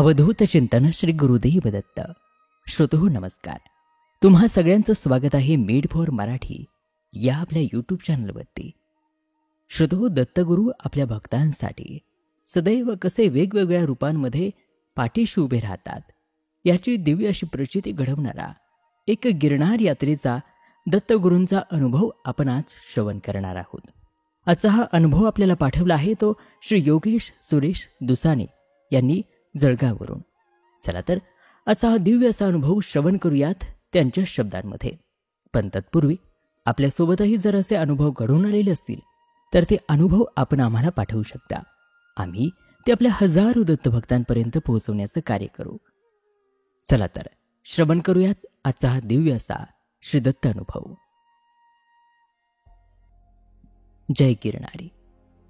अवधूत चिंतन श्री गुरुदेव दत्त. श्रोतो नमस्कार. तुम्हा सगळ्यांचं स्वागत आहे मेड फॉर मराठी या आपल्या यूट्यूब चॅनलवरती. श्रोतो, दत्तगुरू आपल्या भक्तांसाठी सदैव कसे वेगवेगळ्या रूपांमध्ये पाठीशी उभे राहतात याची दिव्य अशी प्रचिती घडवणारा एक गिरनार यात्रेचा दत्तगुरूंचा अनुभव आपण आज श्रवण करणार आहोत. आजचा हा अनुभव आपल्याला पाठवला आहे तो श्री योगेश सुरेश दुसाने यांनी जळगाववरून. चला तर आजचा हा दिव्य असा अनुभव श्रवण करूयात त्यांच्या शब्दांमध्ये. पण तत्पूर्वी आपल्यासोबतही जर असे अनुभव घडून आलेले असतील तर ते अनुभव आपण आम्हाला पाठवू शकता. आम्ही ते आपल्या हजारो दत्तभक्तांपर्यंत पोहोचवण्याचं कार्य करू. चला तर श्रवण करूयात आजचा हा दिव्य असा श्री दत्त अनुभव. जय गिरनारी.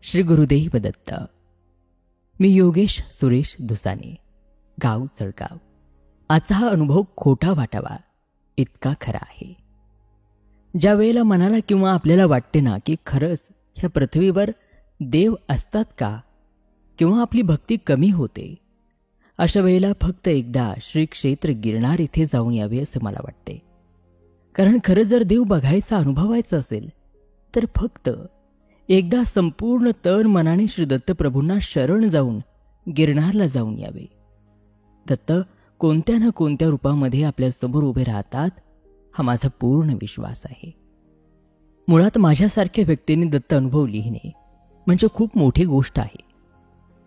श्री गुरुदेव दत्त. मी योगेश सुरेश दुसाने, गाव जळगाव. आजचा हा अनुभव खोटा वाटावा इतका खरा आहे. ज्या वेळेला मनाला किंवा आपल्याला वाटते ना की खरंच ह्या पृथ्वीवर देव असतात का किंवा आपली भक्ती कमी होते, अशा वेळेला फक्त एकदा श्री क्षेत्र गिरनार इथे जाऊन यावे असं मला वाटते. कारण खरं जर देव बघायचा अनुभवायचा असेल तर फक्त एकदा संपूर्ण तन मनाने श्री दत्तप्रभूंना शरण जाऊन गिरनारला जाऊन यावे. दत्त कोणत्या ना कोणत्या रूपामध्ये आपल्यासमोर उभे राहतात हा माझा पूर्ण विश्वास आहे. मुळात माझ्यासारख्या व्यक्तीने दत्त अनुभव लिहिणे म्हणजे खूप मोठी गोष्ट आहे.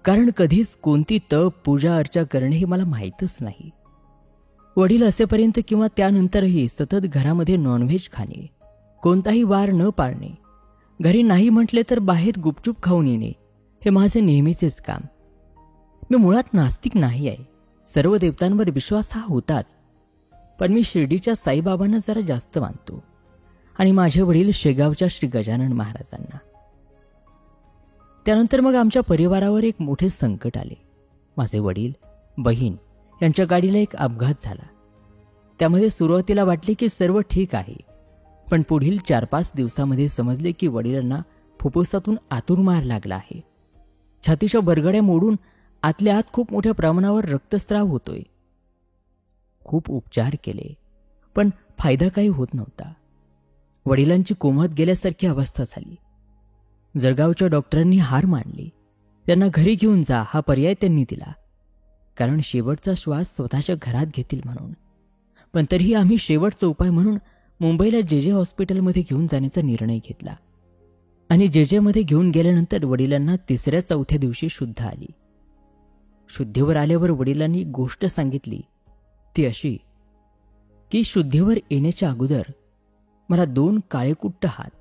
कारण कधीच कोणती तप पूजा अर्चा करणे हे मला माहीतच नाही. वडील असेपर्यंत किंवा त्यानंतरही सतत घरामध्ये नॉनव्हेज खाणे, कोणताही वार न पाळणे, घरी नाही म्हटले तर बाहेर गुपचूप खाऊन येणे हे माझे नेहमीचेच काम. मी मुळात नास्तिक नाही आहे. सर्व देवतांवर विश्वास हा होताच, पण मी शिर्डीच्या साईबाबांना जरा जास्त मानतो आणि माझे वडील शेगावच्या श्री गजानन महाराजांना. त्यानंतर मग आमच्या परिवारावर एक मोठे संकट आले. माझे वडील, बहीण यांच्या गाडीला एक अपघात झाला. त्यामध्ये सुरुवातीला वाटले की सर्व ठीक आहे, पण पुढील 4-5 दिवसामध्ये समजले की वडिलांना फुफ्फुसातून आतून मार लागला आहे. छातीच्या बरगड्या मोडून आतल्या आत खूप मोठ्या प्रमाणावर रक्तस्राव होतोय. खूप उपचार केले पण फायदा काही होत नव्हता. वडिलांची कोमात गेल्यासारखी अवस्था झाली. जळगावच्या डॉक्टरांनी हार मानली. त्यांना घरी घेऊन जा हा पर्याय त्यांनी दिला, कारण शेवटचा श्वास स्वतःच्या घरात घेतील म्हणून. पण तरीही आम्ही शेवटचा उपाय म्हणून मुंबईला जे हॉस्पिटलमध्ये घेऊन जाण्याचा निर्णय घेतला. आणि जे मध्ये घेऊन गेल्यानंतर वडिलांना 3-4 दिवशी शुद्ध आली. शुद्धीवर आल्यावर वडिलांनी गोष्ट सांगितली ती अशी की शुद्धीवर येण्याच्या अगोदर मला 2 काळेकुट्ट हात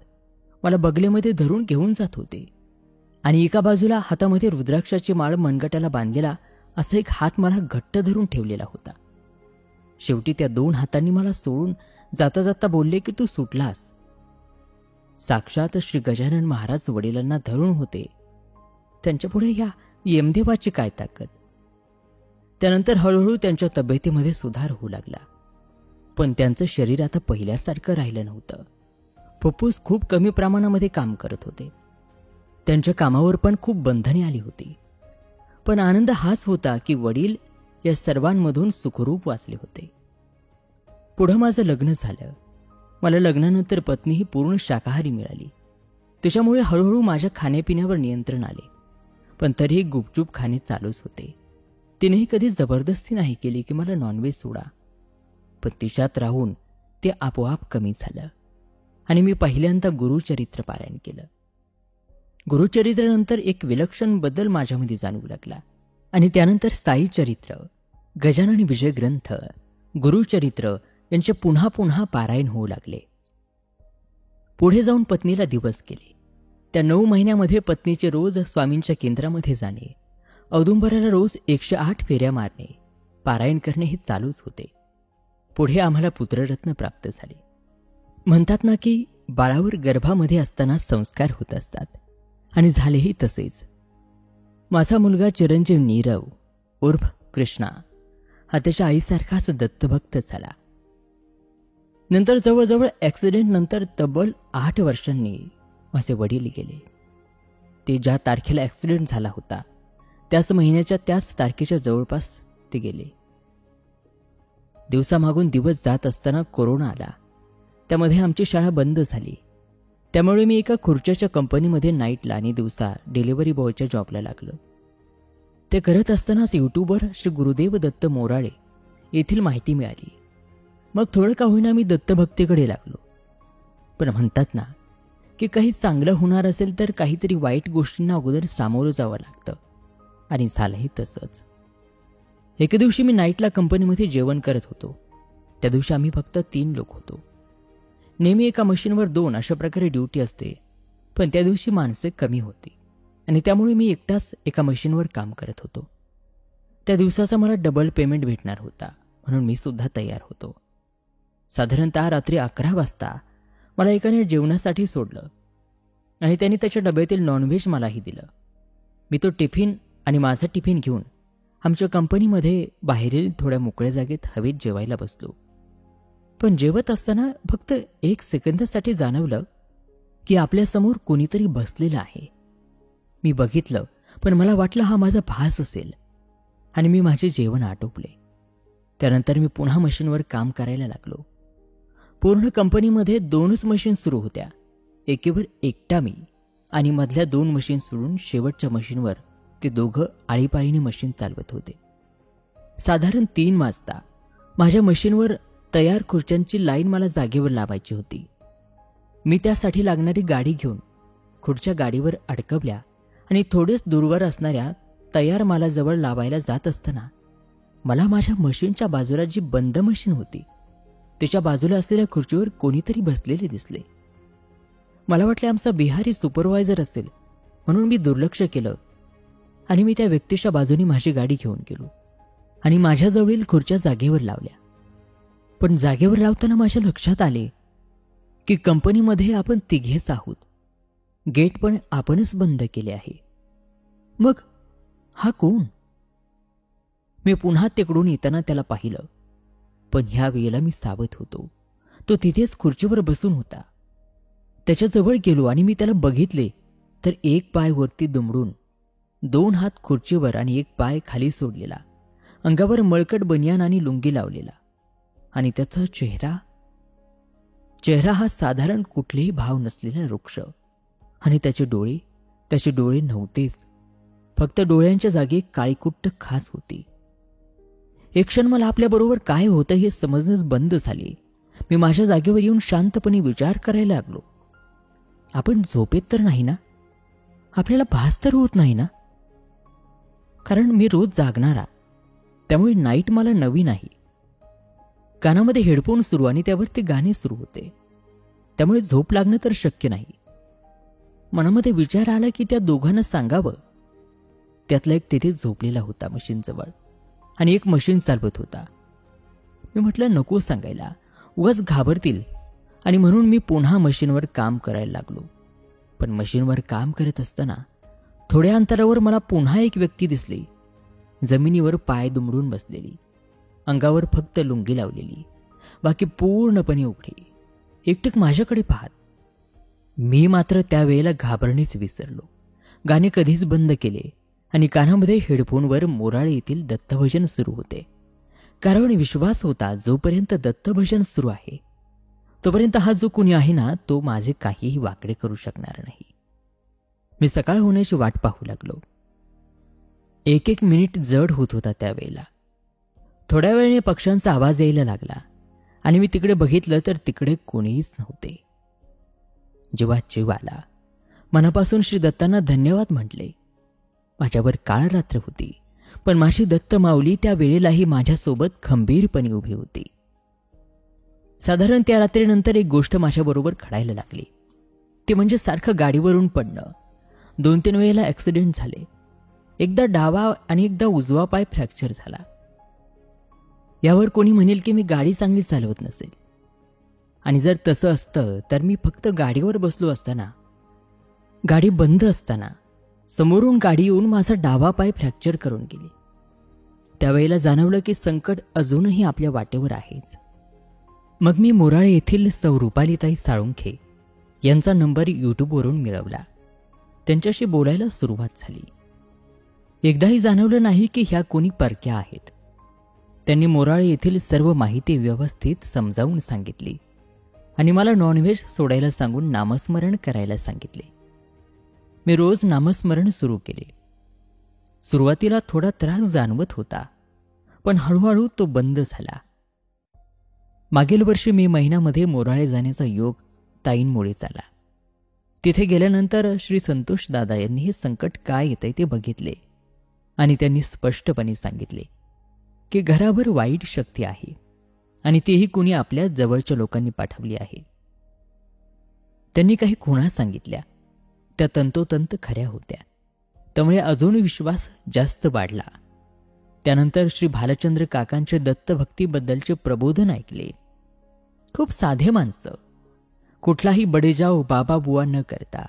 मला बगलेमध्ये धरून घेऊन जात होते आणि एका बाजूला हातामध्ये रुद्राक्षाची माळ मनगटाला बांधलेला असा एक हात मला घट्ट धरून ठेवलेला होता. शेवटी त्या 2 हातांनी मला सोडून जाता जाता बोलले की तू सुटलास. साक्षात श्री गजानन महाराज वडिलांना धरून होते. त्यांच्यापुढे या यमदेवाची काय ताकद. त्यानंतर हळूहळू त्यांच्या तब्येतीमध्ये सुधार होऊ लागला, पण त्यांचं शरीर आता पहिल्यासारखं राहिलं नव्हतं. फुफ्फुस खूप कमी प्रमाणामध्ये काम करत होते. त्यांच्या कामावर पण खूप बंधने आली होती. पण आनंद हाच होता की वडील या सर्वांमधून सुखरूप वाचले होते. पुढं माझं लग्न झालं. मला लग्नानंतर पत्नी ही पूर्ण शाकाहारी मिळाली. त्याच्यामुळे हळूहळू माझ्या खाण्यापिण्यावर नियंत्रण आले, पण तरीही गुपचूप खाणे चालूच होते. तिनेही कधी जबरदस्ती नाही केली की मला नॉनव्हेज सोडा, पण तिच्यात राहून ते आपोआप कमी झालं आणि मी पहिल्यांदा गुरुचरित्र पारायण केलं. गुरुचरित्रानंतर एक विलक्षण बदल माझ्यामध्ये जाणवू लागला आणि त्यानंतर साई चरित्र, गजानन विजय ग्रंथ, गुरुचरित्र यांचे पुन्हा पुन्हा पारायण होऊ लागले. पुढे जाऊन पत्नीला दिवस गेले. त्या 9 महिन्यामध्ये पत्नीचे रोज स्वामींच्या केंद्रामध्ये जाणे, औदुंबराला रोज 108 फेऱ्या मारणे, पारायण करणे हे चालूच होते. पुढे आम्हाला पुत्ररत्न प्राप्त झाले. म्हणतात ना की बाळावर गर्भामध्ये असताना संस्कार होत असतात, आणि झालेही तसेच. माझा मुलगा चिरंजीव नीरव उर्फ कृष्णा हा त्याच्या आईसारखाच दत्तभक्त झाला. नंतर जवळजवळ ॲक्सिडेंट नंतर तब्बल 8 वर्षांनी माझे वडील गेले. ते ज्या तारखेला ॲक्सिडेंट झाला होता त्याच महिन्याच्या त्याच तारखेच्या जवळपास ते गेले. दिवसामागून दिवस जात असताना कोरोना आला. त्यामध्ये आमची शाळा बंद झाली. त्यामुळे मी एका खुर्च्याच्या कंपनीमध्ये नाईटला आणि दिवसा डिलिव्हरी बॉयच्या जॉबला लागलो. ते करत असतानाच यूट्यूबवर श्री गुरुदेव दत्त मोराळे येथील माहिती मिळाली. मग थोडं का होईना मी दत्तभक्तीकडे लागलो. पण म्हणतात ना की काही चांगलं होणार असेल तर काहीतरी वाईट गोष्टींना अगोदर सामोरं जावं लागतं, आणि झालंही तसंच. एके दिवशी मी नाईटला कंपनीमध्ये जेवण करत होतो. त्या दिवशी आम्ही फक्त 3 लोक होतो. नेहमी एका मशीनवर 2 अशा प्रकारे ड्युटी असते, पण त्या दिवशी माणसे कमी होती आणि त्यामुळे मी एकटाच एका मशीनवर काम करत होतो. त्या दिवसाचा मला डबल पेमेंट भेटणार होता, म्हणून मी सुद्धा तयार होतो. साधारणतः रात्री 11 वाजता मला एकाने जेवणासाठी सोडलं आणि त्याने त्याच्या डब्यातील नॉनव्हेज मलाही दिलं. मी तो टिफिन आणि माझा टिफिन घेऊन आमच्या कंपनीमध्ये बाहेरील थोड्या मोकळ्या जागेत हवेत जेवायला बसलो. पण जेवत असताना फक्त 1 सेकंदासाठी जाणवलं की आपल्यासमोर कोणीतरी बसलेलं आहे. मी बघितलं, पण मला वाटलं हा माझा भास असेल आणि मी माझे जेवण आटोपले. त्यानंतर मी पुन्हा मशीनवर काम करायला लागलो. पूर्ण कंपनीमध्ये 2च मशीन सुरू होत्या. एकेवर एकटा मी आणि मधल्या 2 मशीन सोडून शेवटच्या मशीनवर ते दोघं आळीपाळीने मशीन चालवत होते. साधारण 3 वाजता माझ्या मशीनवर तयार खुर्च्यांची लाईन मला जागेवर लावायची होती. मी त्यासाठी लागणारी गाडी घेऊन खुर्च्या गाडीवर अडकवल्या आणि थोडेच दूरवर असणाऱ्या तयार मालाजवळ लावायला जात असताना मला माझ्या मशीनच्या बाजूला जी बंद मशीन होती त्याच्या बाजूला असलेल्या खुर्चीवर कोणीतरी बसलेले दिसले. मला वाटले आमचा बिहारी सुपरवायझर असेल, म्हणून मी दुर्लक्ष केलं आणि मी त्या व्यक्तीच्या बाजूने माझी गाडी घेऊन गेलो आणि माझ्याजवळील खुर्च्या जागेवर लावल्या. पण जागेवर लावताना माझ्या लक्षात आले की कंपनीमध्ये आपण 3घेच आहोत. गेट पण आपणच बंद केले आहे. मग हा कोण? मी पुन्हा तिकडून येताना त्याला पाहिलं, पण ह्या वेळेला मी सावध होतो. तो तिथेच खुर्चीवर बसून होता. त्याच्याजवळ गेलो आणि मी त्याला बघितले तर 1 पाय वरती दुमडून 2 हात खुर्चीवर आणि 1 पाय खाली सोडलेला, अंगावर मळकट बनियान आणि लुंगी लावलेला, आणि त्याचा चेहरा हा साधारण कुठलेही भाव नसलेला वृक्ष, आणि त्याचे डोळे नव्हतेच. फक्त डोळ्यांच्या जागी काळीकुट्ट खास होती. एक क्षण मला आपल्याबरोबर काय होतं हे समजणंच बंद झाले. मी माझ्या जागेवर येऊन शांतपणे विचार करायला लागलो. आपण झोपेत तर नाही ना? आपल्याला भास तर होत नाही ना? कारण मी रोज जागणारा, त्यामुळे नाईट मला नवीन आहे. कानामध्ये हेडफोन सुरू आणि त्यावर ते गाणे सुरू होते, त्यामुळे झोप लागणं तर शक्य नाही. मनामध्ये विचार आला की त्या दोघांना सांगावं. त्यातला एक तिथे झोपलेला होता मशीनजवळ आणि एक मशीन चालवत होता. मी म्हटलं नको सांगायला, उगाच घाबरतील, आणि म्हणून मी पुन्हा मशीनवर काम करायला लागलो. पण मशीनवर काम करत असताना थोड्या अंतरावर मला पुन्हा एक व्यक्ती दिसली. जमिनीवर पाय दुमडून बसलेली, अंगावर फक्त लुंगी लावलेली, बाकी पूर्णपणे उघडी, एकटक माझ्याकडे पाहत. मी मात्र त्यावेळेला घाबरणेच विसरलो. गाणे कधीच बंद केले आणि कानामध्ये हेडफोनवर मोराळे येथील दत्तभजन सुरू होते. कारण विश्वास होता जोपर्यंत दत्तभजन सुरू आहे तोपर्यंत हा जो कुणी आहे ना तो माझे काहीही वाकडे करू शकणार नाही. मी सकाळ होण्याची वाट पाहू लागलो. 1-1 मिनिट जड होत होता त्यावेळेला. थोड्या वेळाने पक्ष्यांचा आवाज यायला लागला आणि मी तिकडे बघितलं तर तिकडे कोणीच नव्हते. जेव्हा जीव आला, मनापासून श्री दत्तांना धन्यवाद म्हटले. माझ्यावर काळ रात्र होती, पण माझी दत्त माऊली त्या वेळेलाही माझ्यासोबत खंबीरपणे उभी होती. साधारण त्या रात्रीनंतर एक गोष्ट माझ्याबरोबर घडायला लागली. ते म्हणजे सारखं गाडीवरून पडणं. 2-3 वेळेला ॲक्सिडेंट झाले. एकदा डावा आणि एकदा उजवा पाय फ्रॅक्चर झाला. यावर कोणी म्हणेल की मी गाडी चांगली चालवत नसेल, आणि जर तसं असतं तर मी फक्त गाडीवर बसलो असताना, गाडी बंद असताना समोरून गाडी येऊन माझा डावा पाय फ्रॅक्चर करून गेली. त्यावेळेला जाणवलं की संकट अजूनही आपल्या वाटेवर आहेच. मग मी मोराळे येथील सौ रुपालीताई साळुंखे यांचा नंबर यूट्यूबवरून मिळवला. त्यांच्याशी बोलायला सुरुवात झाली. एकदाही जाणवलं नाही की ह्या कोणी परक्या आहेत. त्यांनी मोराळे येथील सर्व माहिती व्यवस्थित समजावून सांगितली आणि मला नॉनव्हेज सोडायला सांगून नामस्मरण करायला सांगितले. मी रोज नामस्मरण सुरू केले. सुरुवातीला थोडा त्रास जाणवत होता, पण हळूहळू तो बंद झाला. मागील वर्षी मे महिन्यामध्ये मोराळे जाण्याचा योग ताईंमुळेच आला. तिथे गेल्यानंतर श्री संतोष दादा यांनी हे संकट काय येतंय ते बघितले आणि त्यांनी स्पष्टपणे सांगितले की घरावर वाईट शक्ती आहे आणि तीही कुणी आपल्या जवळच्या लोकांनी पाठवली आहे. त्यांनी काही खुणा सांगितल्या, त्या तंतोतंत खऱ्या होत्या. त्यामुळे अजून विश्वास जास्त वाढला. त्यानंतर श्री भालचंद्र काकांचे दत्तभक्तीबद्दलचे प्रबोधन ऐकले. खूप साधे माणसं, कुठलाही बडेजाव बाबा बुवा न करता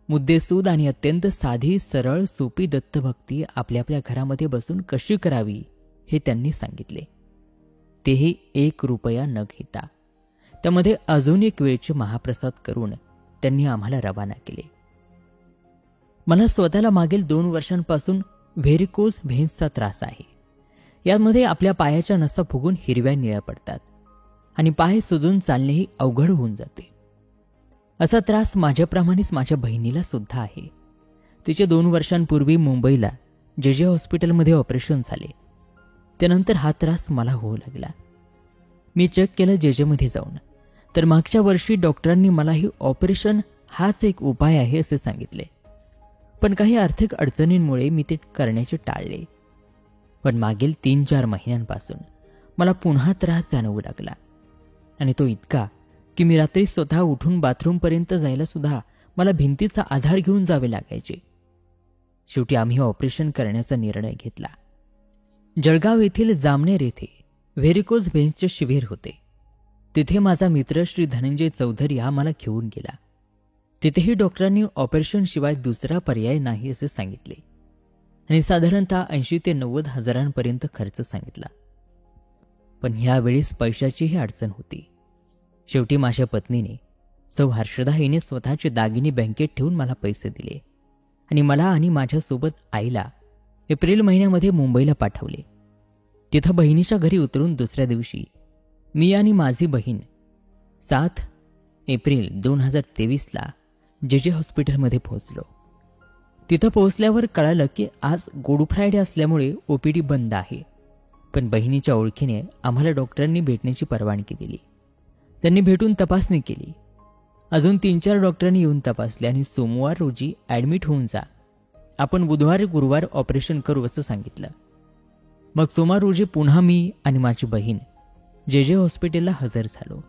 मुद्देसूद आणि अत्यंत साधी सरळ सोपी दत्तभक्ती आपल्या आपल्या घरामध्ये बसून कशी करावी हे त्यांनी सांगितले. तेही 1 रुपया न घेता. त्यामध्ये अजून एक वेळचे महाप्रसाद करून त्यांनी आम्हाला रवाना केले. मला स्वतःला मागील 2 वर्षांपासून व्हेरिकोज व्हेन्सचा त्रास आहे. यामध्ये आपल्या पायाच्या नसा फुगून हिरव्या निळ्या पडतात आणि पाय सुजून चालणेही अवघड होऊन जाते. असा त्रास माझ्याप्रमाणेच माझ्या बहिणीला सुद्धा आहे. तिचे 2 वर्षांपूर्वी मुंबईला जे हॉस्पिटलमध्ये ऑपरेशन झाले. त्यानंतर हा त्रास मला होऊ लागला. मी चेक केलं जेजेमध्ये जाऊन, तर मागच्या वर्षी डॉक्टरांनी मला ही ऑपरेशन हाच एक उपाय आहे असे सांगितले. पण काही आर्थिक अडचणींमुळे मी ते करण्याचे टाळले. पण मागील 3-4 महिन्यांपासून मला पुन्हा त्रास जाणवू लागला आणि तो इतका की मी रात्री स्वतः उठून बाथरूमपर्यंत जायला सुद्धा मला भिंतीचा आधार घेऊन जावे लागायचे. शेवटी आम्ही ऑपरेशन करण्याचा निर्णय घेतला. जळगाव येथील जामनेर येथे व्हेरिकोज व्हेन्सचे शिबिर होते. तिथे माझा मित्र श्री धनंजय चौधरी हा मला घेऊन गेला. तिथेही डॉक्टरांनी ऑपरेशन शिवाय दुसरा पर्याय नाही असे सांगितले आणि साधारणतः 80 ते 90 हजारांपर्यंत खर्च सांगितला. पण ह्यावेळेस पैशाचीही अडचण होती. शेवटी माझ्या पत्नीने सौ हर्षदा हिने स्वतःचे दागिने बँकेत ठेवून मला पैसे दिले आणि मला आणि माझ्यासोबत आईला एप्रिल महिन्यामध्ये मुंबईला पाठवले. तिथं बहिणीच्या घरी उतरून दुसऱ्या दिवशी मी आणि माझी बहीण 7 एप्रिल 2023ला जे हॉस्पिटलमध्ये पोहोचलो. तिथं पोहोचल्यावर कळालं की आज गुड फ्रायडे असल्यामुळे OPD बंद आहे. पण बहिणीच्या ओळखीने आम्हाला डॉक्टरांनी भेटण्याची परवानगी दिली. त्यांनी भेटून तपासणी केली. अजून 3-4 डॉक्टरांनी येऊन तपासले आणि सोमवार रोजी ॲडमिट होऊन जा, आपण बुधवार गुरुवार ऑपरेशन करू असं सांगितलं. मग सोमवार रोजी पुन्हा मी आणि माझी बहीण जे हॉस्पिटलला हजर झालो.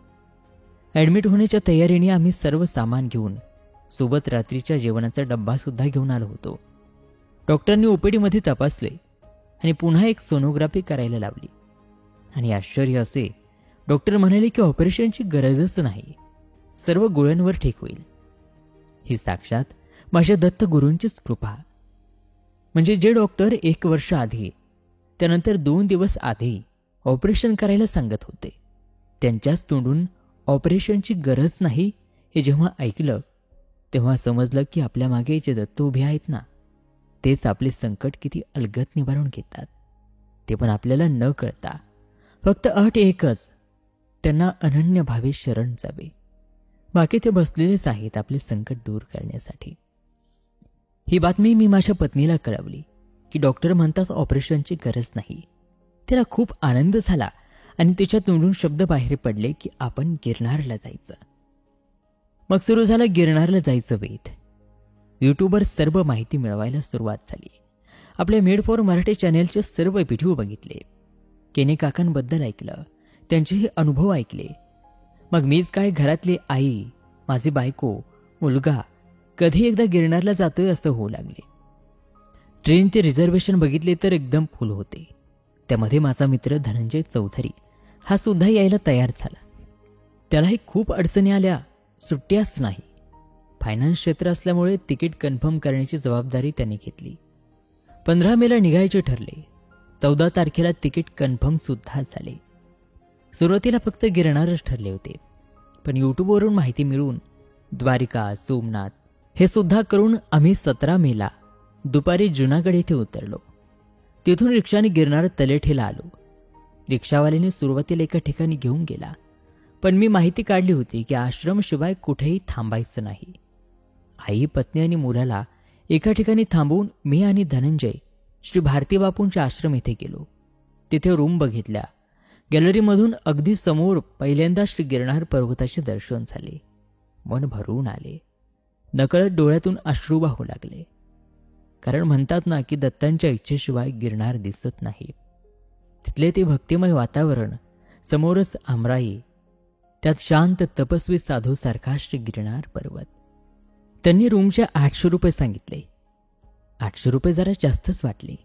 ॲडमिट होण्याच्या तयारीने आम्ही सर्व सामान घेऊन सोबत रात्रीच्या जेवणाचा डब्बा सुद्धा घेऊन आलो होतो. डॉक्टरांनी OPDमध्ये तपासले आणि पुन्हा एक सोनोग्राफी करायला लावली आणि आश्चर्य असे, डॉक्टर म्हणाले की ऑपरेशनची गरजच नाही, सर्व गोळ्यांवर ठीक होईल. ही साक्षात माझ्या दत्तगुरूंचीच कृपा. म्हणजे जे डॉक्टर 1 वर्ष आधी त्यानंतर 2 दिवस आधी ऑपरेशन करायला सांगत होते, त्यांच्याच तोंडून ऑपरेशनची गरज नाही हे जेव्हा ऐकलं तेव्हा समजलं की आपल्या मागे जे दत्त उभे आहेत ना, तेच आपले संकट किती अलगद निवारून घेतात. ते पण आपल्याला न कळता. फक्त अट एकच, त्यांना अनन्य भावे शरण जावे. बाकी ते बसलेलेच आहेत आपले संकट दूर करण्यासाठी. ही बातमी मी माझ्या पत्नीला कळवली की डॉक्टर म्हणतात ऑपरेशनची गरज नाही. तिला खूप आनंद झाला आणि तिच्या तोंडून शब्द बाहेर पडले की आपण गिरनारला जायचं. मग सुरू झालं गिरनारला जायचं वेध. यूट्यूबवर सर्व माहिती मिळवायला सुरुवात झाली. आपल्या मेड फॉर मराठी चॅनेलचे सर्व व्हिडिओ बघितले. केने काकांबद्दल ऐकलं, त्यांचेही अनुभव ऐकले. मग मीच काय, घरातली आई, माझी बायको, मुलगा कधी एकदा गिरनारला जातोय असं होऊ लागले. ट्रेनचे रिझर्वेशन बघितले तर एकदम फुल होते. त्यामध्ये माझा मित्र धनंजय चौधरी हा सुद्धा यायला तयार झाला. त्यालाही खूप अडचणी आल्या, सुट्ट्याच नाही. फायनान्स क्षेत्र असल्यामुळे तिकीट कन्फर्म करण्याची जबाबदारी त्यांनी घेतली. 15 मेला निघायचे ठरले. 14 तारखेला तिकीट कन्फर्म सुद्धा झाले. सुरुवातीला फक्त गिरणारच ठरले होते, पण यूट्यूबवरून माहिती मिळवून द्वारिका, सोमनाथ हे सुद्धा करून आम्ही 17 मेला दुपारी जुनागड येथे उतरलो. तिथून रिक्षाने गिरनार तलेठेला आलो. रिक्षावाल्याने सुरुवातीला एका ठिकाणी घेऊन गेला, पण मी माहिती काढली होती की आश्रमशिवाय कुठेही थांबायचं नाही. आई, पत्नी आणि मुलाला एका ठिकाणी थांबवून मी आणि धनंजय श्री भारतीबापूंच्या आश्रम येथे गेलो. तिथे रूम बघितल्या. गॅलरीमधून अगदी समोर पहिल्यांदा श्री गिरनार पर्वताचे दर्शन झाले. मन भरून आले. नकळत डोळ्यातून अश्रू वाहू लागले. कारण म्हणतात ना की दत्तांच्या इच्छेशिवाय गिरनार दिसत नाही. तिथले ते भक्तिमय वातावरण, समोरच आमराई, त्यात शांत तपस्वी साधूसारखा श्री गिरनार पर्वत. त्यांनी रूमचे 800 रुपये सांगितले. 800 रुपये जरा जास्तच वाटले.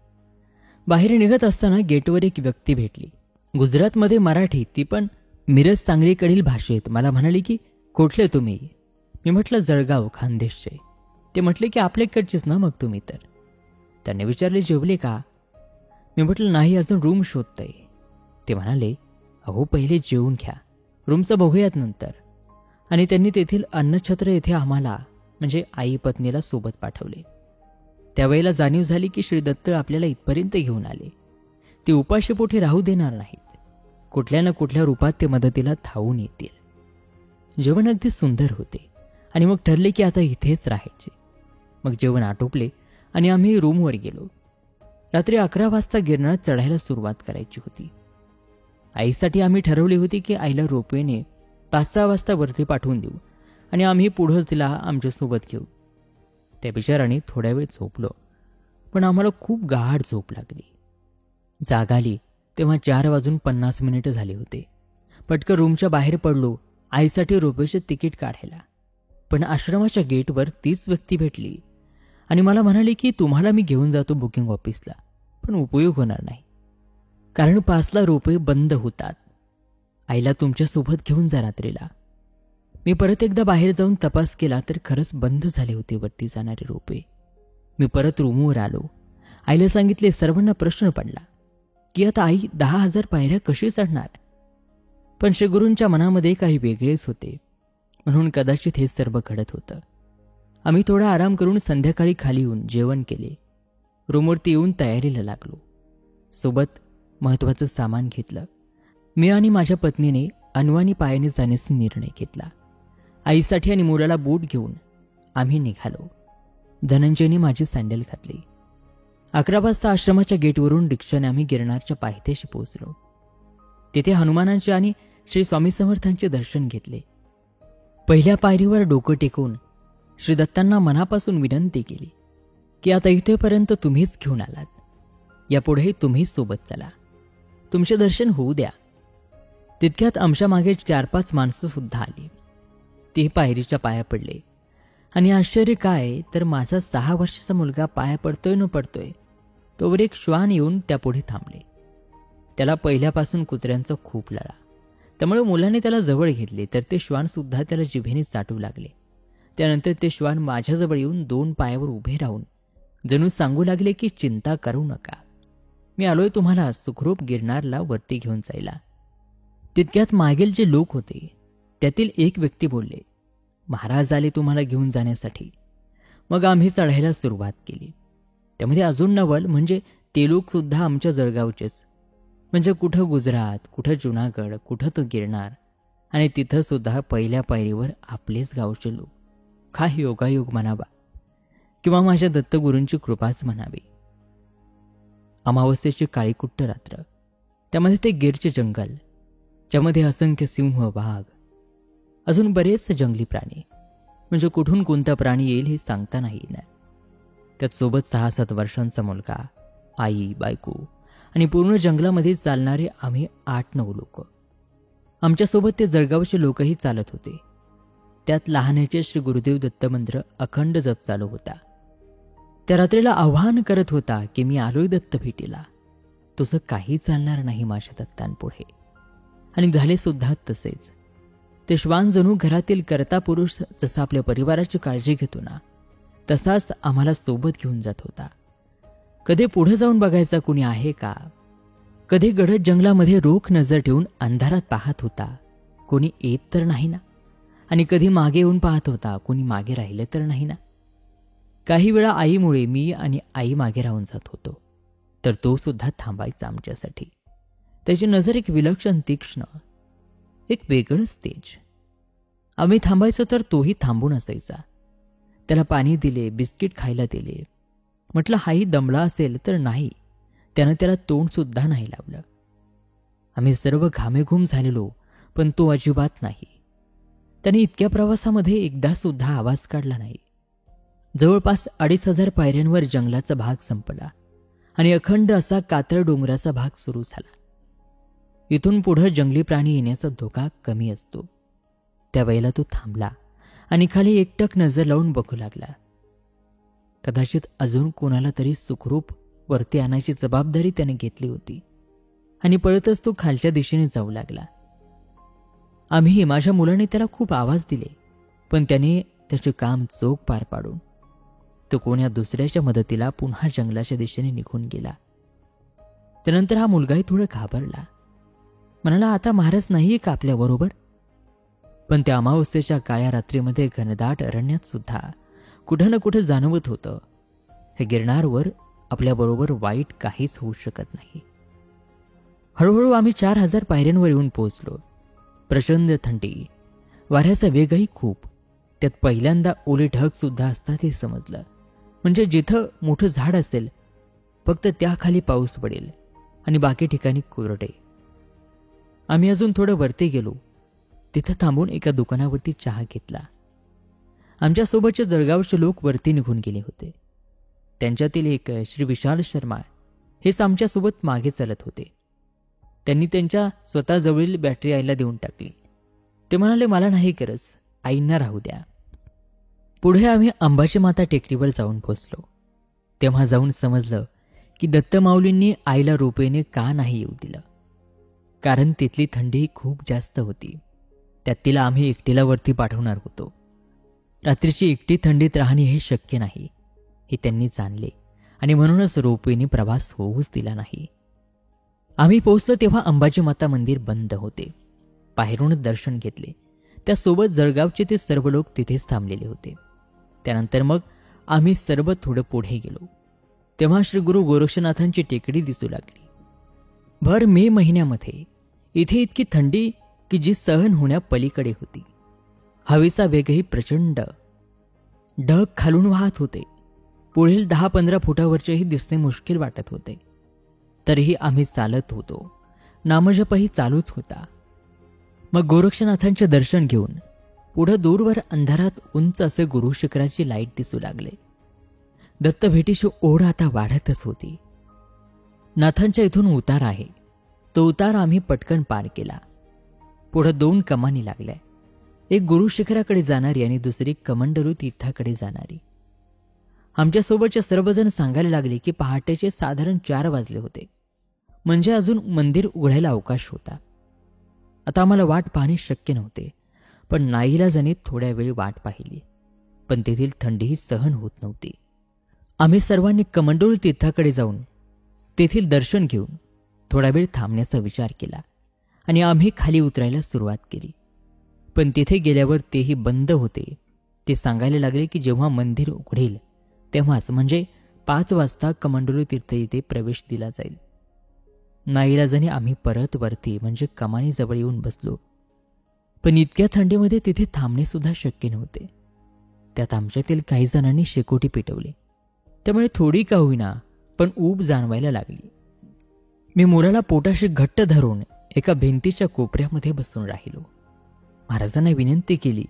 बाहेर निघत असताना गेटवर एक व्यक्ती भेटली. गुजरातमध्ये मराठी, ती पण मिरज सांगलीकडील भाषेत. मला म्हणाली की कुठले तुम्ही? मी म्हटलं जळगाव खानदेशचे. ते म्हटले की आपल्याकडचेच ना मग तुम्ही तर. त्यांनी विचारले जेवले का? मी म्हटलं नाही, अजून रूम शोधतोय. ते म्हणाले अहो पहिले जेवून घ्या, रूमचं बघूयात नंतर. आणि त्यांनी तेथील अन्नछत्र येथे आम्हाला म्हणजे आई पत्नीला सोबत पाठवले. त्यावेळेला जाणीव झाली की श्री दत्त आपल्याला इथपर्यंत घेऊन आले. ते उपाशीपोटी राहू देणार नाहीत. कुठल्या ना कुठल्या रूपात ते मदतीला धावून येतील. जेवण अगदी सुंदर होते आणि मग ठरले की आता इथेच राहायचे. मग जेवण आटोपले आणि आम्ही रूमवर गेलो. रात्री 11 वाजता गिरनार चढायला सुरुवात करायची होती. आईसाठी आम्ही ठरवले होते की आईला रोपवेने 5-6 वाजता वरती पाठवून देऊ आणि आम्ही पुढं तिला आमच्यासोबत घेऊ. त्या बिचाराने थोड्या वेळ झोपलो, पण आम्हाला खूप गाढ झोप लागली. जाग आली तेव्हा 4:50 झाले होते. पटकन रूमच्या बाहेर पडलो आईसाठी रोपवेचे तिकीट काढायला. पण आश्रमाच्या गेटवर तीच व्यक्ती भेटली आणि मला म्हणाली की तुम्हाला मी घेऊन जातो बुकिंग ऑफिसला, पण उपयोग होणार नाही, कारण 5ला रोपवे बंद होतात. आईला तुमच्यासोबत घेऊन जा रात्रीला. मी परत एकदा बाहेर जाऊन तपास केला तर खरंच बंद झाले होते वरती जाणारे रोपवे. मी परत रूमवर आलो. आईला सांगितले. सर्वांना प्रश्न पडला की आता आई 10,000 पायऱ्या कशी चढणार. पण श्री गुरूंच्या मनामध्ये काही वेगळेच होते, म्हणून कदाचित हे सर्व घडत होतं. आम्ही थोडा आराम करून संध्याकाळी खाली येऊन जेवण केले. रूमवरती येऊन तयारीला लागलो. सोबत महत्त्वाचं सामान घेतलं. मी आणि माझ्या पत्नीने अनवाणी पायाने जाण्याचा निर्णय घेतला. आईसाठी आणि मुलाला बूट घेऊन आम्ही निघालो. धनंजयने माझी सँडल घातली. 11 वाजता आश्रमाच्या गेटवरून रिक्षाने आम्ही गिरनारच्या पायथ्याशी पोहोचलो. तिथे हनुमानांचे आणि श्री स्वामी समर्थांचे दर्शन घेतले. पहिल्या पायरीवर डोकं टेकून श्री दत्तांना मनापासून विनंती केली की आता इथेपर्यंत तुम्हीच घेऊन आलात, यापुढेही तुम्हीच सोबत चला, तुमचे दर्शन होऊ द्या. तितक्यात आमच्या मागे 4-5 माणसं सुद्धा आली. ते पायरीच्या पाया पडले आणि आश्चर्य काय तर माझा 6 वर्षाचा मुलगा पाया पडतोय न पडतोय तोवर एक श्वान येऊन त्यापुढे थांबले. त्याला पहिल्यापासून कुत्र्यांचा खूप लळा, त्यामुळे मुलाने त्याला जवळ घेतले तर ते श्वान सुद्धा त्याला जिभेने चाटू लागले. त्यानंतर ते श्वान माझ्याजवळ येऊन 2 पायावर उभे राहून जणू सांगू लागले की चिंता करू नका, मी आलोय तुम्हाला सुखरूप गिरनारला वरती घेऊन जायला. तितक्यात मागील जे लोक होते त्यातील एक व्यक्ती बोलले, महाराज आले तुम्हाला घेऊन जाण्यासाठी. मग आम्ही चढायला सुरुवात केली. त्यामध्ये अजून नवल म्हणजे ते लोक सुद्धा आमच्या जळगावचेच. म्हणजे कुठं गुजरात, कुठं जुनागड, कुठं तो गिरनार, आणि तिथं सुद्धा पहिल्या पायरीवर आपलेच गावचे लोक. काय योगायोग म्हणावा किंवा माझ्या दत्तगुरूंची कृपाच म्हणावी. अमावस्येची काळीकुट्ट रात्र, त्यामध्ये ते गिरचे जंगल, ज्यामध्ये असंख्य सिंह, वाघ, अजून बरेच जंगली प्राणी. म्हणजे कुठून कोणता प्राणी येईल हे सांगता नाही येणार. त्यात सोबत 6-7 वर्षांचा मुलगा, आई, बायको आणि पूर्ण जंगलामध्ये चालणारे आम्ही 8-9 लोक. आमच्यासोबत ते जळगावचे लोकही चालत होते. त्यात लहानाचे श्री गुरुदेव दत्त मंत्र अखंड जप चालू होता. त्या रात्रीला आव्हान करत होता की मी आलोय दत्त भेटीला, तुझं काही चालणार नाही माझ्या दत्तांपुढे. आणि झाले सुद्धा तसेच. ते श्वान जणू घरातील कर्ता पुरुष जसा आपल्या परिवाराची काळजी घेतो ना, तसाच आम्हाला सोबत घेऊन जात होता. कधी पुढे जाऊन बघायचा कुणी आहे का, कधी गडद जंगलामध्ये रोख नजर ठेवून अंधारात पाहत होता, कोणी येत तर नाही ना, आणि कधी मागे येऊन पाहत होता, कोणी मागे राहिले तर नाही ना. काही वेळा आईमुळे मी आणि आई मागे राहून जात होतो, तर तो सुद्धा थांबायचा आमच्यासाठी. त्याची नजर एक विलक्षण तीक्ष्ण, एक वेगळंच तेज. आम्ही थांबायचो तर तोही थांबून असायचा. त्याला पाणी दिले, बिस्किट खायला दिले. म्हटलं हाही दमला असेल तर नाही, त्यानं त्याला तोंड सुद्धा नाही लावलं. आम्ही सर्व घामेघूम झालेलो, पण तो अजिबात नाही. त्याने इतक्या प्रवासामध्ये एकदा सुद्धा आवाज काढला नाही. जवळपास 2500 पायऱ्यांवर जंगलाचा भाग संपला आणि अखंड असा कातळ डोंगराचा भाग सुरू झाला. इथून पुढं जंगली प्राणी येण्याचा धोका कमी असतो. त्यावेळेला तो थांबला आणि खाली एकटक नजर लावून बघू लागला. कदाचित अजून कोणाला तरी सुखरूप वरती आणायची जबाबदारी त्याने घेतली होती आणि पळतच तो खालच्या दिशेने जाऊ लागला. आम्ही माझ्या मुलाने त्याला खूप आवाज दिले, पण त्याने त्याचे काम चोख पार पाडून तो कोण्या दुसऱ्याच्या मदतीला पुन्हा जंगलाच्या दिशेने निघून गेला. त्यानंतर हा मुलगाही थोडं घाबरला. म्हणाला, आता महाराज नाहीये का आपल्याबरोबर? पण त्या अमावस्येच्या काळ्या रात्रीमध्ये घनदाट अरण्यात सुद्धा कुठं ना कुठं जाणवत होतं, हे गिरनारवर आपल्याबरोबर वाईट काहीच होऊ शकत नाही. हळूहळू आम्ही 4000 पायऱ्यांवर येऊन पोहोचलो. प्रचंड थंडी, वाऱ्याचा वेगही खूप. त्यात पहिल्यांदा ओले ढग सुद्धा असतात हे समजलं. म्हणजे जिथं मोठं झाड असेल फक्त त्याखाली पाऊस पडेल आणि बाकी ठिकाणी कोरडे. आम्ही अजून थोडं वरती गेलो. तिथं थांबून एका दुकानावरती चहा घेतला. आमच्यासोबतचे जळगावचे लोक वरती निघून गेले होते. त्यांच्यातील एक श्री विशाल शर्मा हेच आमच्यासोबत मागे चालत होते. त्यांनी त्यांच्या स्वतःजवळील बॅटरी आईला देऊन टाकली. ते म्हणाले, मला नाही गरज, आईंना राहू द्या. पुढे आम्ही अंबाची माता टेकडीवर जाऊन पोचलो. तेव्हा जाऊन समजलं की दत्तमाऊलींनी आईला रोपेने का नाही येऊ दिलं. कारण तिथली थंडी खूप जास्त होती. त्यात तिला आम्ही एकटीला वरती पाठवणार होतो. रात्रीची एकटी थंडीत राहणे हे शक्य नाही हे त्यांनी जाणले आणि म्हणूनच रोपेने प्रवास होऊच दिला नाही. आम्ही पोहोचलो तेव्हा अंबाजी माता मंदिर बंद होते. बाहेरूनच दर्शन घेतले. त्यासोबत जळगावचे ते सर्व लोक तिथेच थांबलेले होते. त्यानंतर मग आम्ही सर्व थोडं पुढे गेलो. तेव्हा श्री गुरु गोरक्षनाथांची टेकडी दिसू लागली. भर मे महिन्यामध्ये इथे इतकी थंडी की जी सहन होण्या पलीकडे होती. हवेचा वेगही प्रचंड. ढग खालून वाहत होते. पुढील 10-15 फुटावरचेही दिसणे मुश्किल वाटत होते. तरीही आम्ही चालत होतो. नामजपही चालूच होता. मग गोरक्षनाथांचे दर्शन घेऊन पुढं दूरवर अंधारात उंच असे गुरु शिखराची लाईट दिसू लागले. दत्त भेटीची ओढ आता वाढतच होती. नाथांच्या इथून उतार आहे. तो उतार आम्ही पटकन पार केला. पुढं 2 कमानी लागल्या. एक गुरु शिखराकडे जाणारी आणि दुसरी कमंडलू तीर्थाकडे जाणारी. आमच्यासोबतचे सर्वजण सांगायला लागले की पहाटेचे साधारण 4 वाजले होते. म्हणजे अजून मंदिर उघडायला अवकाश होता. आता आम्हाला वाट पाहणे शक्य नव्हते. पण नाईलाजाने थोड्या वेळ वाट पाहिली. पण तेथील थंडीही सहन होत नव्हती. आम्ही सर्वांनी कमंडलू तीर्थाकडे जाऊन तेथील दर्शन घेऊन थोडा वेळ थांबण्याचा विचार केला आणि आम्ही खाली उतरायला सुरुवात केली. पण तिथे गेल्यावर तेही बंद होते. ते सांगायला लागले की जेव्हा मंदिर उघडेल तेव्हाच, म्हणजे 5 वाजता कमंडलू तीर्थ येथे प्रवेश दिला जाईल. नाईलाजाने आम्ही परत वरती म्हणजे कमानीजवळ येऊन बसलो. पण इतक्या थंडीमध्ये तिथे थांबणे सुद्धा शक्य नव्हते. त्यात आमच्यातील काही जणांनी शेकोटी पेटवली. त्यामुळे थोडी का होईना पण ऊब जाणवायला लागली. मी मुलाला पोटाशी घट्ट धरून एका भिंतीच्या कोपऱ्यामध्ये बसून राहिलो. महाराजांना विनंती केली,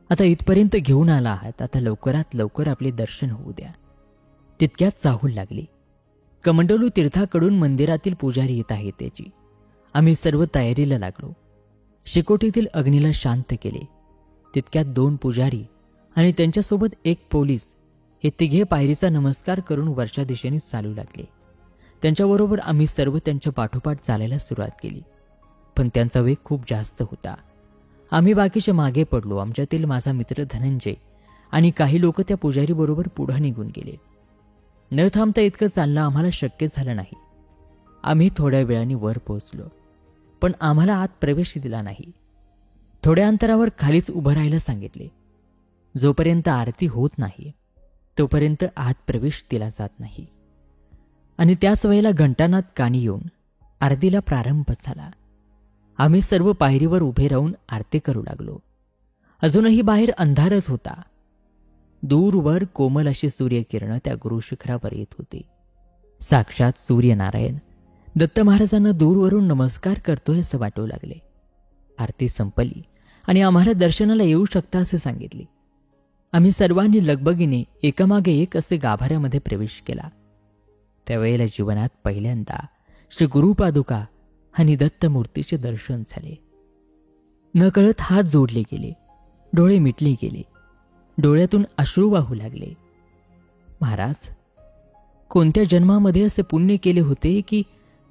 आता इथपर्यंत घेऊन आला आहात, आता लवकरात लवकर आपले दर्शन होऊ द्या. तितक्यात चाहूल लागली. कमंडलू तीर्थाकडून मंदिरातील पुजारी येत आहेत त्याची. आम्ही सर्व तयारीला लागलो. शेकोटीतील अग्नीला शांत केले. तितक्यात 2 पुजारी आणि त्यांच्यासोबत 1 पोलीस हे तिघे पायरीचा नमस्कार करून वरच्या दिशेने चालू लागले. त्यांच्याबरोबर आम्ही सर्व त्यांच्या पाठोपाठ चालायला सुरुवात केली. पण त्यांचा वेग खूप जास्त होता. आम्ही बाकीचे मागे पडलो. आमच्यातील माझा मित्र धनंजय आणि काही लोक त्या पुजारी बरोबर पुढे निघून गेले. न थांबता इतकं चालणं आम्हाला शक्य झालं नाही. आम्ही थोड्या वेळाने वर पोहोचलो. पण आम्हाला आत प्रवेश दिला नाही. थोड्या अंतरावर खालीच उभं राहायला सांगितले. जोपर्यंत आरती होत नाही तोपर्यंत आत प्रवेश दिला जात नाही. आणि त्याच वेळेला घंटानाद कानी येऊन आरतीला प्रारंभ झाला. आम्ही सर्व पायरीवर उभे राहून आरती करू लागलो. अजूनही बाहेर अंधारच होता. दूरवर कोमल अशी सूर्यकिरणं त्या गुरुशिखरावर येत होती. साक्षात सूर्यनारायण दत्त महाराजांना दूरवरून नमस्कार करतोय असं वाटू लागले. आरती संपली आणि आम्हाला दर्शनाला येऊ शकता असे सांगितले. आम्ही सर्वांनी लगबगीने एकामागे एक असे गाभाऱ्यामध्ये प्रवेश केला. त्यावेळेला जीवनात पहिल्यांदा श्री गुरुपादुका आणि दत्तमूर्तीचे दर्शन झाले. नकळत हात जोडले गेले, डोळे मिटले गेले, डोळ्यातून अश्रू वाहू लागले. महाराज, कोणत्या जन्मामध्ये असे पुण्य केले होते की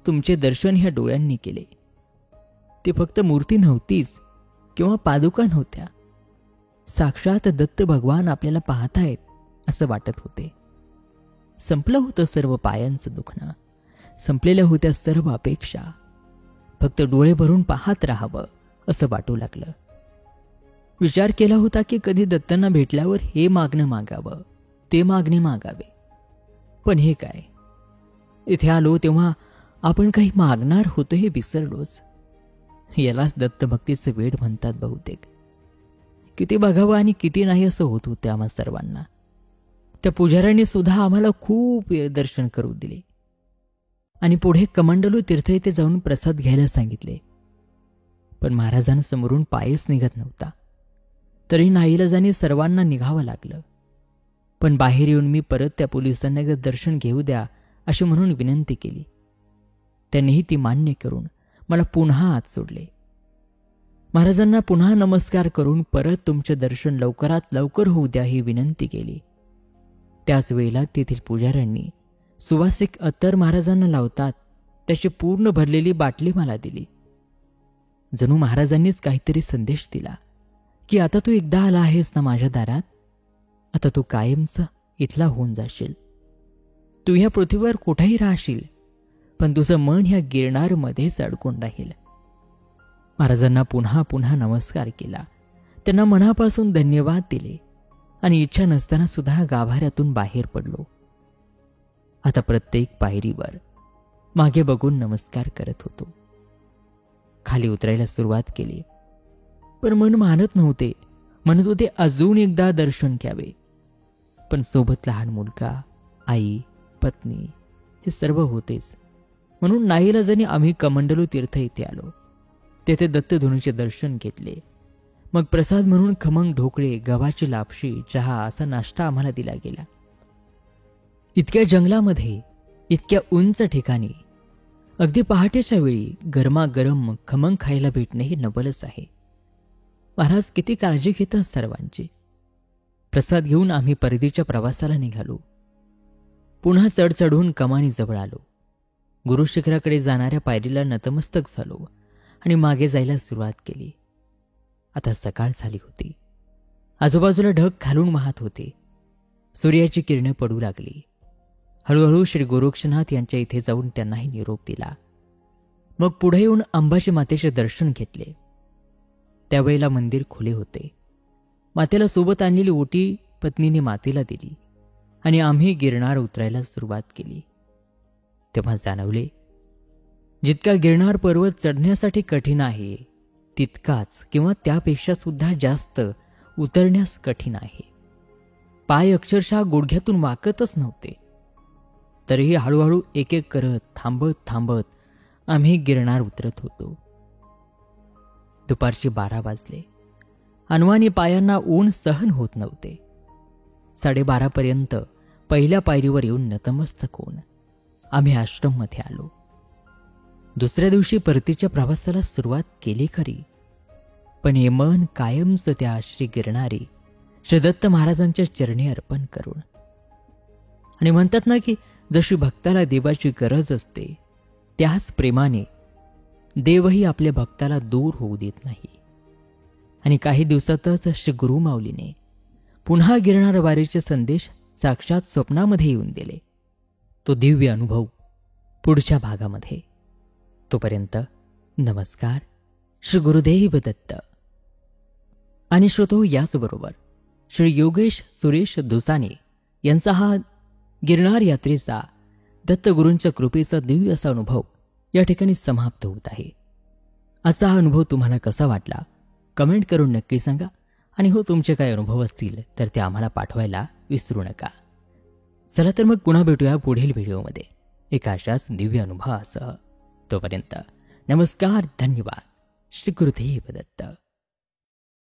तुमचे दर्शन ह्या डोळ्यांनी केले? ते फक्त मूर्ती नव्हतीच किंवा पादुका नव्हत्या. साक्षात दत्त भगवान आपल्याला पाहतायत असं वाटत होते. संपलं होतं सर्व पायांचं दुखणं, संपलेल्या होत्या सर्व अपेक्षा. फक्त डोळे भरून पाहत राहावं असं वाटू लागलं. विचार केला होता की कधी दत्तांना भेटल्यावर हे मागणं मागावं, ते मागणे मागावे. पण हे काय, इथे आलो तेव्हा आपण काही मागणार होतो हे विसरलोच. यालाच दत्तभक्तीचं वेड म्हणतात बहुतेक. किती बघावं आणि किती नाही असं होत होते आम्हा सर्वांना. त्या पुजाऱ्याने सुद्धा आम्हाला खूप वेळ दर्शन करू दिले आणि पुढे कमंडलू तीर्थ येथे जाऊन प्रसाद घ्यायला सांगितले. पण महाराजांसमोरून पायच निघत नव्हता. तरी नाईलाजाने सर्वांना निघावं लागलं. पण बाहेर येऊन मी परत त्या पोलिसांना एकदा दर्शन घेऊ द्या अशी म्हणून विनंती केली. त्यांनीही ती मान्य करून मला पुन्हा आत सोडले. महाराजांना पुन्हा नमस्कार करून परत तुमचे दर्शन लवकरात लवकर होऊ द्या ही विनंती केली. त्याच वेळेला तेथील पुजाऱ्यांनी सुवासिक अत्तर महाराजांना लावतात त्याची पूर्ण भरलेली बाटली मला दिली. जणू महाराजांनीच काहीतरी संदेश दिला की आता तू एकदा आला आहेस ना माझ्या दारात, आता तू कायमचा इथला होऊन जाशील. तू ह्या पृथ्वीवर कुठेही राहशील, पण तुझं मन ह्या गिरणारमध्येच अडकून राहील. महाराजांना पुन्हा पुन्हा नमस्कार केला, त्यांना मनापासून धन्यवाद दिले आणि इच्छा नसताना सुद्धा गाभाऱ्यातून बाहेर पडलो. आता प्रत्येक पायरीवर मागे बघून नमस्कार करत होतो. खाली उतरायला सुरुवात केली, पण मन मानत नव्हते. म्हणत होते अजून एकदा दर्शन घ्यावे. पण सोबत लहान मुलगा, आई, पत्नी हे सर्व होतेच. म्हणून नाईलाजाने आम्ही कमंडलू तीर्थ येथे आलो. तेथे दत्तधुनीचे दर्शन घेतले. मग प्रसाद म्हणून खमंग ढोकळे, गव्हाची लापशी, चहा असा नाश्ता आम्हाला दिला गेला. इतक्या जंगलामध्ये, इतक्या उंच ठिकाणी अगदी पहाटेच्या वेळी गरमागरम खमंग खायला भेटणे हे नवलच आहे. महाराज किती काळजी घेतात सर्वांची. प्रसाद घेऊन आम्ही परतीच्या प्रवासाला निघालो. पुन्हा चढ चढून कमानी जवळ आलो. गुरुशिखराकडे जाणाऱ्या पायरीला नतमस्तक झालो आणि मागे जायला सुरुवात केली. आता सकाळ झाली होती. आजूबाजूला ढग खालून वाहत होते. सूर्याची किरणे पडू लागली. हळूहळू श्री गोरक्षनाथ यांच्या इथे जाऊन त्यांनाही निरोप दिला. मग पुढे येऊन अंबाजी मातेचे दर्शन घेतले. त्यावेळेला मंदिर खुले होते. मातेला सोबत आणलेली ओटी पत्नीने मातेला दिली आणि आम्ही गिरणार उतरायला सुरुवात केली. तेव्हा जाणवले, जितका गिरणार पर्वत चढण्यासाठी कठीण आहे तितकाच किंवा त्यापेक्षा सुद्धा जास्त उतरण्यास कठीण आहे. पाय अक्षरशः गुडघ्यातून वाकतच नव्हते. तरीही हळूहळू एक एक करत थांबत थांबत आम्ही गिरणार उतरत होतो. दुपारचे 12 वाजले. अनवाणी पायांना ऊन सहन होत नव्हते. 12:30 पर्यंत पहिल्या पायरीवर येऊन नतमस्तक होऊन आम्ही आश्रममध्ये आलो. दुसऱ्या दिवशी परतीच्या प्रवासाला सुरुवात केली खरी, पण हे मन कायमच त्या श्री गिरणारी श्री दत्त महाराजांच्या चरणी अर्पण करून. आणि म्हणतात ना की जशी भक्ताला देवाची गरज असते त्याच प्रेमाने देवही आपल्या भक्ताला दूर होऊ देत नाही. आणि काही दिवसातच श्री गुरुमाऊलीने पुन्हा गिरणार वारीचे संदेश साक्षात स्वप्नामध्ये येऊन दिले. तो दिव्य अनुभव पुढच्या भागामध्ये. तोपर्यंत नमस्कार. श्री गुरुदेव दत्त. आणि श्रोतो, याचबरोबर श्री योगेश सुरेश दुसाने यांचा हा गिरणार यात्रेचा दत्तगुरूंच्या कृपेचा दिव्य असा अनुभव या ठिकाणी समाप्त होत आहे. आजचा हा अनुभव तुम्हाला कसा वाटला कमेंट करून नक्की सांगा. आणि हो, तुमचे काही अनुभव असतील तर ते आम्हाला पाठवायला विसरू नका. चला तर मग पुन्हा भेटूया पुढील व्हिडिओमध्ये एका अशाच दिव्य अनुभवासह. तोपर्यंत नमस्कार, धन्यवाद. श्री गुरुदेव दत्त.